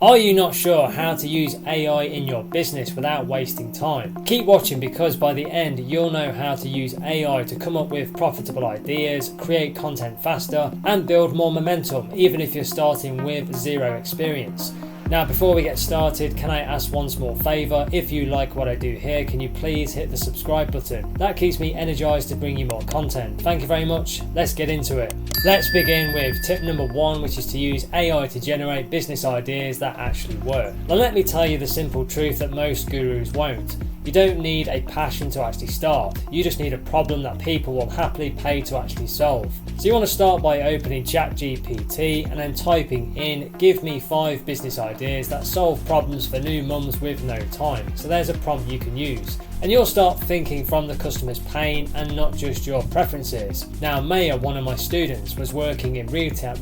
Are you not sure how to use AI in your business without wasting time? Keep watching, because by the end you'll know how to use AI to come up with profitable ideas, create content faster, and build more momentum, even if you're starting with zero experience. Now, before we get started, can I ask one small favour? If you like what I do here, can you please hit the subscribe button? That keeps me energised to bring you more content. Thank you very much. Let's get into it. Let's begin with tip number 1, which is to use AI to generate business ideas that actually work. Now, let me tell you the simple truth that most gurus won't. You don't need a passion to actually start. You just need a problem that people will happily pay to actually solve. So you want to start by opening ChatGPT and then typing in, "Give me 5 business ideas that solve problems for new mums with no time." So there's a prompt you can use. And you'll start thinking from the customer's pain and not just your preferences. Now, Maya, one of my students, was working in retail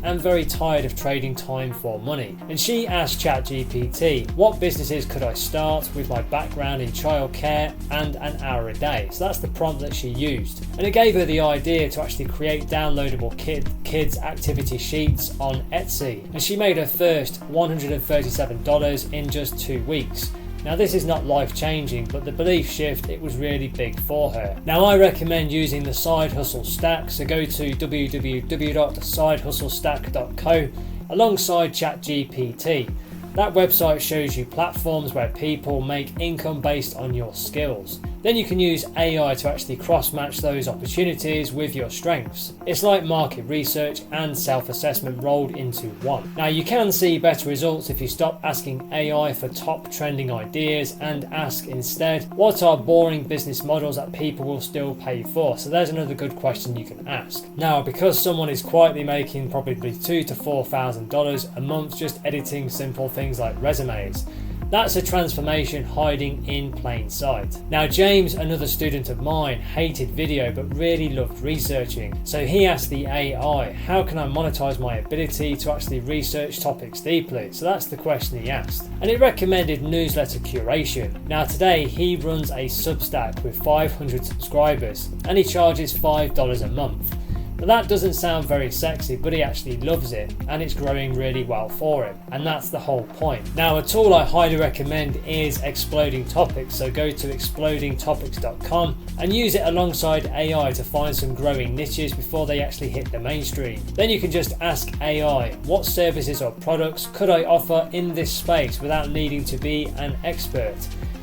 and very tired of trading time for money. And she asked ChatGPT, "What businesses could I start with my background in childcare and an hour a day?" So that's the prompt that she used. And it gave her the idea to actually create downloadable kids activity sheets on Etsy. And she made her first $137 in just 2 weeks. Now, this is not life-changing, but the belief shift, it was really big for her. Now, I recommend using the Side Hustle Stack, so go to www.sidehustlestack.co alongside ChatGPT. That website shows you platforms where people make income based on your skills. Then you can use AI to actually cross-match those opportunities with your strengths. It's like market research and self-assessment rolled into one. Now, you can see better results if you stop asking AI for top trending ideas and ask instead, what are boring business models that people will still pay for? So there's another good question you can ask. Now, because someone is quietly making probably $2,000 to $4,000 a month just editing simple things like resumes, that's a transformation hiding in plain sight. Now, James, another student of mine, hated video but really loved researching. So he asked the AI, how can I monetize my ability to actually research topics deeply? So that's the question he asked. And it recommended newsletter curation. Now, today he runs a Substack with 500 subscribers and he charges $5 a month. But that doesn't sound very sexy, but he actually loves it and it's growing really well for him. And that's the whole point. Now, a tool I highly recommend is Exploding Topics. So go to explodingtopics.com and use it alongside AI to find some growing niches before they actually hit the mainstream. Then you can just ask AI, what services or products could I offer in this space without needing to be an expert?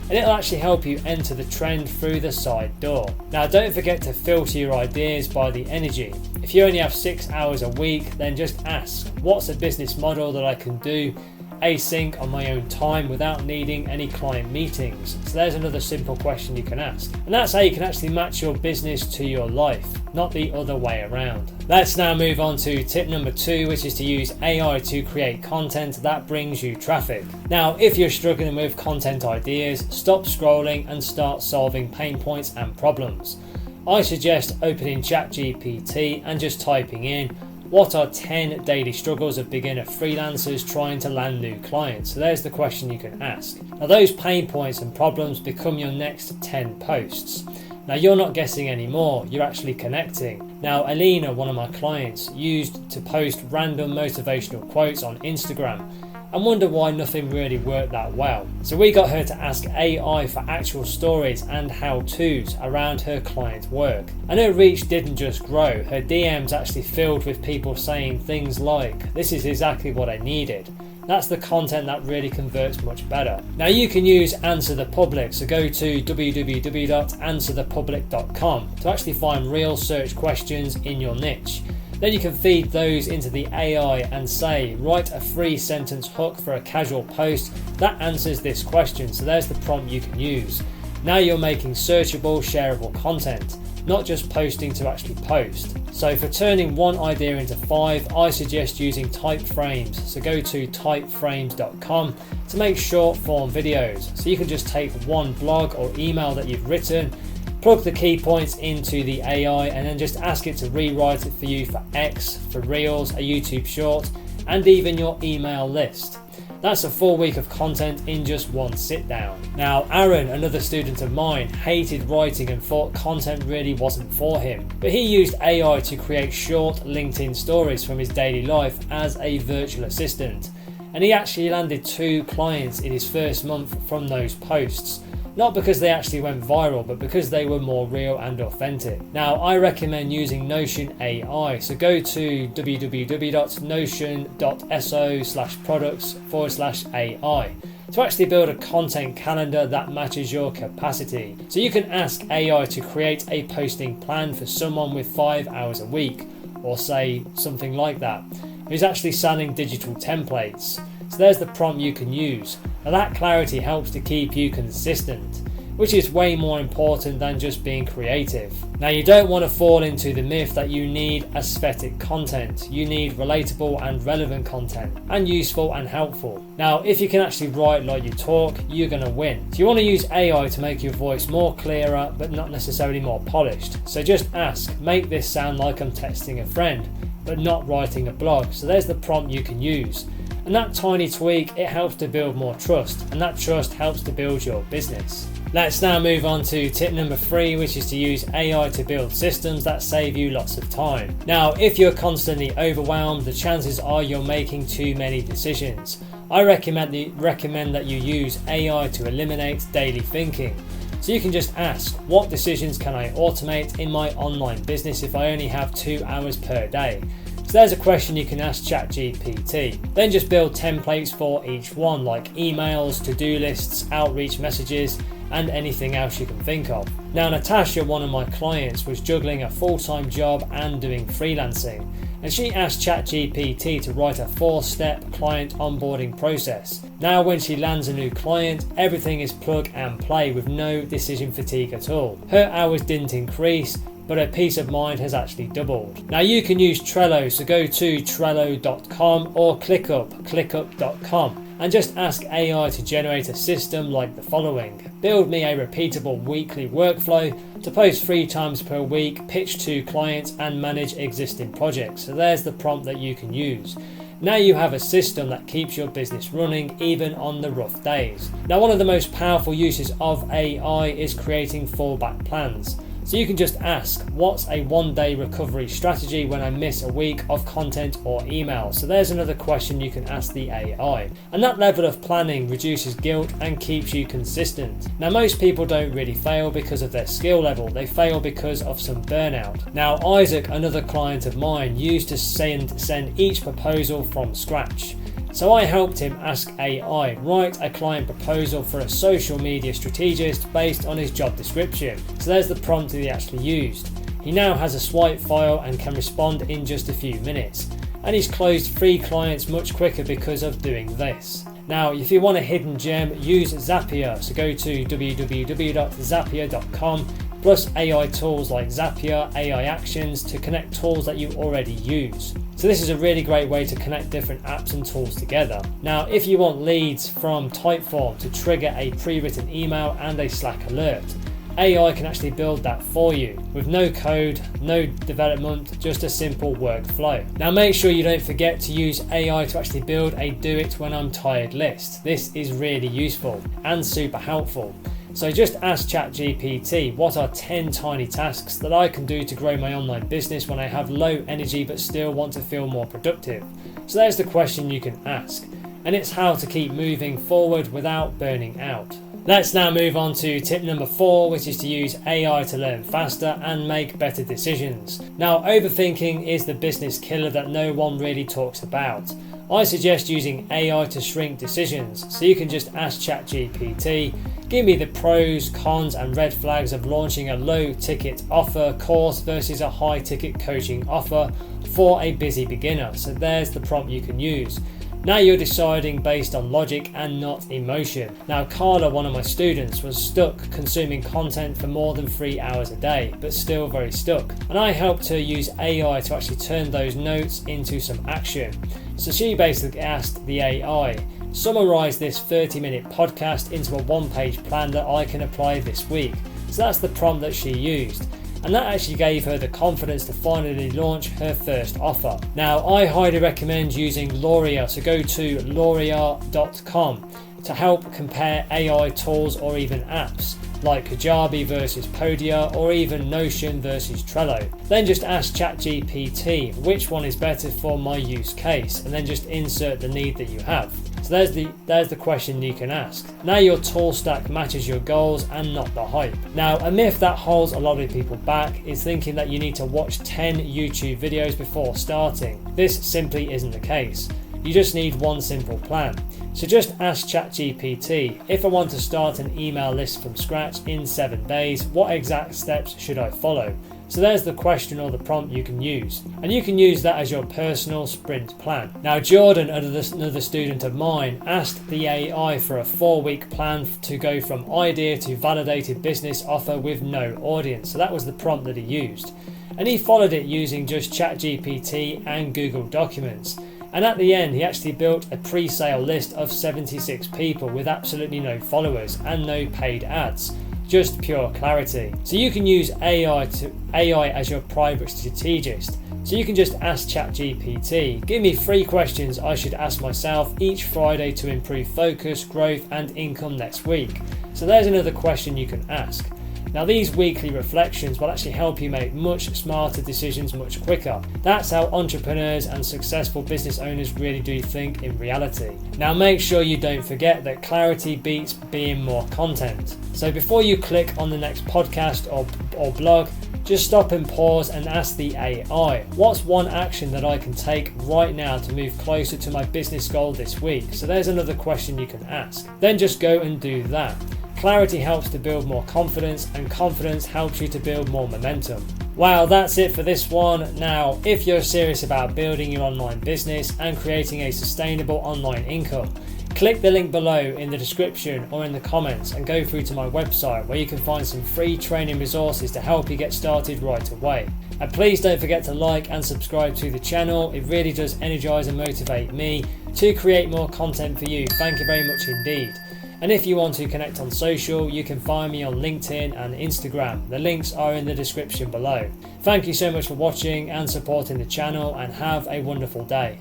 And it'll actually help you enter the trend through the side door. Now, don't forget to filter your ideas by the energy. If you only have 6 hours a week, then just ask, what's a business model that I can do async on my own time without needing any client meetings? So there's another simple question you can ask. And that's how you can actually match your business to your life, not the other way around. Let's now move on to tip number 2, which is to use AI to create content that brings you traffic. Now, if you're struggling with content ideas, stop scrolling and start solving pain points and problems. I suggest opening ChatGPT and just typing in, what are 10 daily struggles of beginner freelancers trying to land new clients? So there's the question you can ask. Now, those pain points and problems become your next 10 posts. Now, you're not guessing anymore, you're actually connecting. Now, Alina, one of my clients, used to post random motivational quotes on Instagram and wonder why nothing really worked that well. So we got her to ask AI for actual stories and how-tos around her client's work. And her reach didn't just grow, her DMs actually filled with people saying things like, this is exactly what I needed. That's the content that really converts much better. Now, you can use Answer the Public, so go to www.answerthepublic.com to actually find real search questions in your niche. Then you can feed those into the AI and say, write a 3-sentence hook for a casual post that answers this question. So there's the prompt you can use. Now you're making searchable, shareable content, not just posting to actually post. So for turning one idea into 5, I suggest using type frames. So go to typeframes.com to make short form videos. So you can just take one blog or email that you've written, plug the key points into the AI and then just ask it to rewrite it for you for X, for Reels, a YouTube short, and even your email list. That's a full week of content in just one sit down. Now, Aaron, another student of mine, hated writing and thought content really wasn't for him. But he used AI to create short LinkedIn stories from his daily life as a virtual assistant. and he actually landed 2 clients in his first month from those posts. Not because they actually went viral, but because they were more real and authentic. Now, I recommend using Notion AI. So go to www.notion.so/products/AI to actually build a content calendar that matches your capacity. So you can ask AI to create a posting plan for someone with 5 hours a week, or say something like that, who's actually selling digital templates. So there's the prompt you can use. Now that clarity helps to keep you consistent, which is way more important than just being creative. Now you don't want to fall into the myth that you need aesthetic content. You need relatable and relevant content, and useful and helpful. Now if you can actually write like you talk, you're going to win. So you want to use AI to make your voice more clearer, but not necessarily more polished. So just ask, make this sound like I'm texting a friend, but not writing a blog. So there's the prompt you can use. And that tiny tweak, it helps to build more trust, and that trust helps to build your business. Let's now move on to tip number 3, which is to use AI to build systems that save you lots of time. Now, if you're constantly overwhelmed, the chances are you're making too many decisions. I recommend that you use AI to eliminate daily thinking. So you can just ask, what decisions can I automate in my online business if I only have 2 hours per day? So there's a question you can ask ChatGPT. Then just build templates for each one, like emails, to-do lists, outreach messages, and anything else you can think of. Now Natasha, one of my clients, was juggling a full-time job and doing freelancing, and she asked ChatGPT to write a 4-step client onboarding process. Now when she lands a new client, everything is plug and play with no decision fatigue at all. Her hours didn't increase, but her peace of mind has actually doubled. Now you can use Trello, so go to Trello.com or ClickUp.com, and just ask AI to generate a system like the following. Build me a repeatable weekly workflow to post 3 times per week, pitch to clients, and manage existing projects. So there's the prompt that you can use. Now you have a system that keeps your business running even on the rough days. Now one of the most powerful uses of AI is creating fallback plans. So you can just ask, what's a 1-day recovery strategy when I miss a week of content or email? So there's another question you can ask the AI. And that level of planning reduces guilt and keeps you consistent. Now most people don't really fail because of their skill level, they fail because of some burnout. Now Isaac, another client of mine, used to send each proposal from scratch. So I helped him ask AI, write a client proposal for a social media strategist based on his job description. So there's the prompt that he actually used. He now has a swipe file and can respond in just a few minutes. And he's closed 3 clients much quicker because of doing this. Now, if you want a hidden gem, use Zapier. So go to www.zapier.com plus AI tools like Zapier, AI Actions to connect tools that you already use. So this is a really great way to connect different apps and tools together. Now, if you want leads from Typeform to trigger a pre-written email and a Slack alert, AI can actually build that for you with no code, no development, just a simple workflow. Now make sure you don't forget to use AI to actually build a do it when I'm tired list. This is really useful and super helpful. So just ask ChatGPT, what are 10 tiny tasks that I can do to grow my online business when I have low energy but still want to feel more productive? So there's the question you can ask, and it's how to keep moving forward without burning out. Let's now move on to tip number 4, which is to use AI to learn faster and make better decisions. Now, overthinking is the business killer that no one really talks about. I suggest using AI to shrink decisions, so you can just ask ChatGPT, give me the pros, cons and red flags of launching a low ticket offer course versus a high ticket coaching offer for a busy beginner. So there's the prompt you can use. Now you're deciding based on logic and not emotion. Now Carla, one of my students, was stuck consuming content for more than 3 hours a day, but still very stuck. And I helped her use AI to actually turn those notes into some action. So she basically asked the AI, summarize this 30-minute podcast into a 1-page plan that I can apply this week. So that's the prompt that she used. And that actually gave her the confidence to finally launch her first offer. Now, I highly recommend using Laurier, so go to Laurier.com to help compare AI tools or even apps like Kajabi versus Podia or even Notion versus Trello. Then just ask ChatGPT which one is better for my use case and then just insert the need that you have. So there's the question you can ask. Now your tool stack matches your goals and not the hype. Now, a myth that holds a lot of people back is thinking that you need to watch 10 YouTube videos before starting. This simply isn't the case. You just need one simple plan. So just ask ChatGPT, if I want to start an email list from scratch in 7 days, what exact steps should I follow? So there's the question or the prompt you can use. And you can use that as your personal sprint plan. Now Jordan, another student of mine, asked the AI for a 4-week plan to go from idea to validated business offer with no audience. So that was the prompt that he used. And he followed it using just ChatGPT and Google Documents. And at the end, he actually built a pre-sale list of 76 people with absolutely no followers and no paid ads. Just pure clarity. So you can use AI as your private strategist. So you can just ask ChatGPT, give me 3 questions I should ask myself each Friday to improve focus, growth and income next week. So there's another question you can ask. Now these weekly reflections will actually help you make much smarter decisions much quicker. That's how entrepreneurs and successful business owners really do think in reality. Now make sure you don't forget that clarity beats being more content. So before you click on the next podcast or blog, just stop and pause and ask the AI, what's one action that I can take right now to move closer to my business goal this week? So there's another question you can ask. Then just go and do that. Clarity helps to build more confidence, and confidence helps you to build more momentum. Wow, that's it for this one. Now, if you're serious about building your online business and creating a sustainable online income, click the link below in the description or in the comments and go through to my website where you can find some free training resources to help you get started right away. And please don't forget to like and subscribe to the channel. It really does energize and motivate me to create more content for you. Thank you very much indeed. And if you want to connect on social, you can find me on LinkedIn and Instagram. The links are in the description below. Thank you so much for watching and supporting the channel, and have a wonderful day.